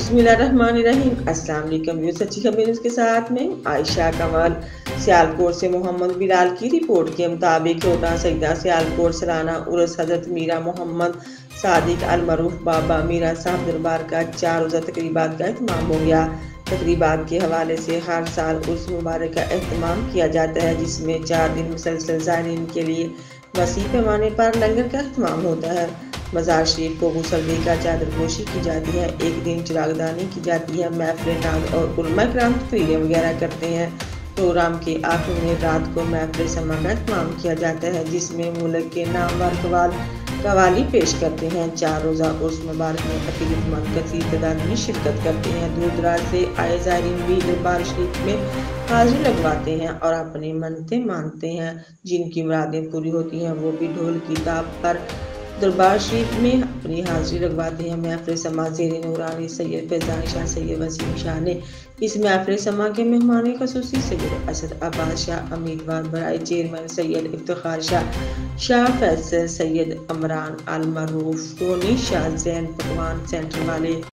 बिस्मिल्लाहिर्रहमानिर्रहीम। अस्सलाम वालेकुम। सच्ची खबर के साथ में आयशा कमल। सियालकोट से मोहम्मद बिलाल की रिपोर्ट के मुताबिक छोटा सईदा सियालकोट सालाना उर्स हजरत मीरा मोहम्मद सादिक अल मरूफ बाबा मीरा साहब दरबार का 4 रोज़ा तकरीबात का एहतमाम हो गया। तकरीबात के हवाले से हर साल उर्स मुबारक का एहतमाम किया जाता है, जिसमें 4 दिन मुसलसल ज़ायरीन के लिए वसी पैमाने पर लंगर का एहतमाम होता है। मज़ार शरीफ को गुसल देकर चादर पोशी की जाती है, एक दिन चिरागदानी की जाती है, महफिल नाज और उलमा किराम तकरीरें वगैरह करते हैं। प्रोग्राम के आखिर में रात को महफिल समा का एहतमाम किया जाता है, जिसमें मुल्क के नामवर कवाली पेश करते हैं। 4 रोज़ा उर्स मुबारक में अकीदतमंद कसीर तादाद में शिरकत करते हैं। दूर दराज से आए ज़ायरीन भी दरबार शरीफ में हाजिरी लगवाते हैं और अपनी मन्नतें मानते हैं। जिनकी मुरादें पूरी होती हैं वो भी ढोल की ताप पर दरबार शरीफ में अपनी हाजिरी लगवाते हैं। महफिल समा ज़ेरे नूरानी सैयद फैज़ान शाह, सैयद वसीम शाह ने इस महफिल समा के मेहमान खसूसी सैयद असद अब्बास शाह, उम्मीदवार बराए चेयरमैन सैयद इफ्तिखार शाह, शाह फैसल, सैयद अमरान अल मरूफ, टोनी शाह, जैन पकवान सेंटर वाले